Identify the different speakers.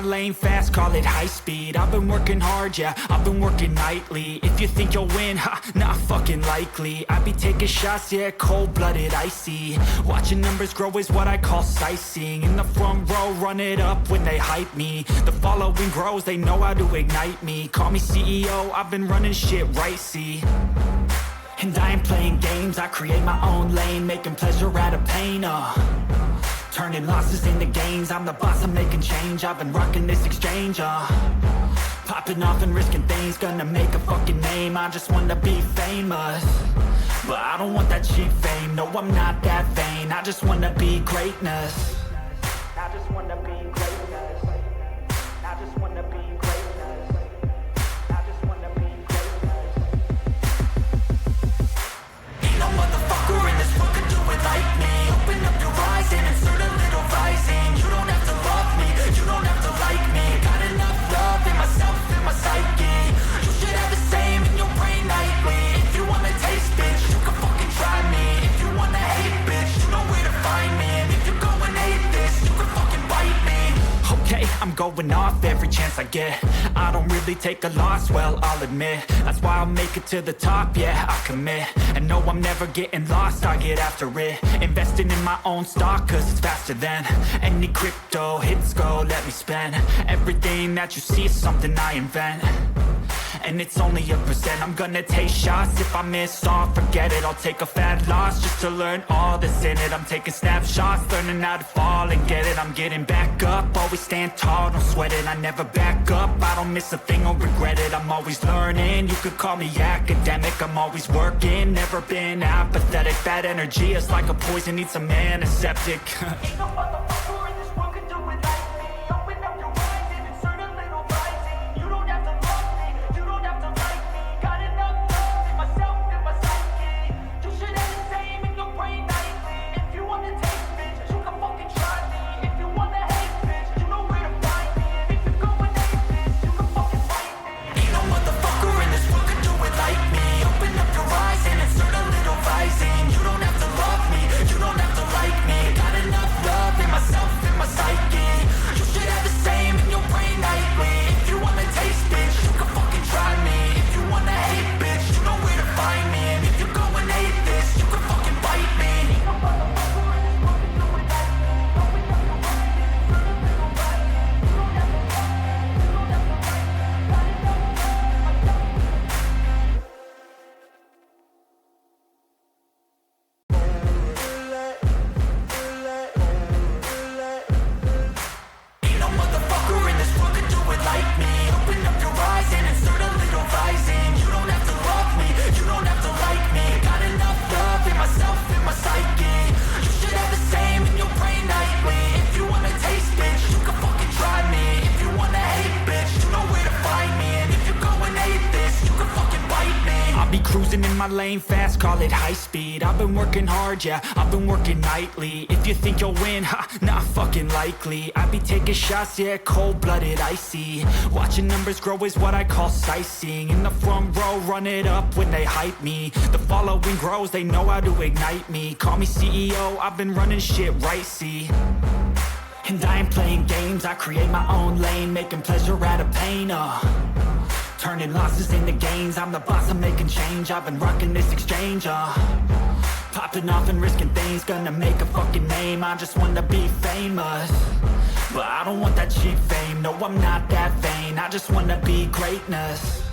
Speaker 1: lane fast, call it high speed. I've been working hard, yeah, I've been working nightly. If you think you'll win, ha, not fucking likely. I be taking shots, yeah, cold-blooded, icy. Watching numbers grow is what I call sightseeing. In the front row, run it up when they hype me. The following grows, they know how to ignite me. Call me CEO, I've been running shit right, see. And I ain't playing games, I create my own lane, making pleasure out of pain, turning losses into gains. I'm the boss, I'm making change. I've been rocking this exchange, popping off and risking things. Gonna make a fucking name, I just wanna be famous. But I don't want that cheap fame, no, I'm not that vain. I just wanna be greatness. I just wanna be greatness. I just wanna be greatness. I just wanna be greatness. Ain't no motherfucker in this world could do it like me. Open up your eyes and insert a little rising. You don't have to love me, you don't have to like me. Got enough love in myself, in my psyche. You should have the same in your brain nightly. If you wanna taste, bitch, you can fucking try me. If you wanna hate, bitch, you know where to find me. And if you go and hate this, you can fucking bite me. Okay, I'm going off every chance I get. I don't really take a loss, well, I'll admit. That's why I'll make it to the top, yeah, I commit. And no, I'm never getting lost, I get after it. Investing in my own stock, cause it's faster than any crypto hits go, let me spend. Everything that you see is something I invent. And it's only a percent. I'm gonna take shots. If I miss all, forget it. I'll take a fat loss just to learn all that's in it. I'm taking snapshots, learning how to fall and get it. I'm getting back up, always stand tall, don't sweat it. I never back up, I don't miss a thing or regret it. I'm always learning, you could call me academic. I'm always working, never been apathetic. Bad energy is like a poison, needs some antiseptic. Ain't no motherfucker in this world could do it like me. Open up your eyes and insert a little rising. You don't have to love me, you don't have to like me. Got enough love in myself, in my psyche. You should have the same in your brain nightly. If you wanna taste, bitch, you can fucking try me. If you wanna hate, bitch, you know where to find me. And if you go and hate this, you can fucking fight me. Ain't no motherfucker in this world could do it like me. Open up your eyes and insert a little rising. You don't have to love me, you don't have to like me. Got enough love in myself, in my psyche. You should have the same in your brain nightly. If you wanna taste, bitch, you can fucking try me. If you wanna hate, bitch, you know where to find me. And if you go and hate this, you can fucking bite me. Ain't no motherfucker in this world could do it like me. Open up your eyes and insert a little rising. You don't have to love me, you don't have to like me. Got enough love in myself. Ain't no motherfucker in this world could do it like me. Open up your eyes and insert a little rising. You don't have to love me, you don't have to like me. Got enough love in myself, in my psyche. You should have the same in your brain nightly. If you wanna taste, bitch, you can fucking try me. If you wanna hate, bitch, you know where to find me. And if you go and hate this, you can fucking bite me. I'll be cruising in my lane fast, call it high speed. I've been working hard, yeah, I've been working nightly. If you think you'll win, ha, not fucking likely. I be taking shots, yeah, cold-blooded, icy. Watching numbers grow is what I call sightseeing. In the front row, run it up when they hype me. The following grows, they know how to ignite me. Call me CEO, I've been running shit right, see. And I ain't playing games, I create my own lane, making pleasure out of pain, turning losses into gains. I'm the boss, I'm making change. I've been rocking this exchange, popping off and risking things. Gonna make a fucking name, I just wanna be famous. But I don't want that cheap fame, no, I'm not that vain. I just wanna be greatness.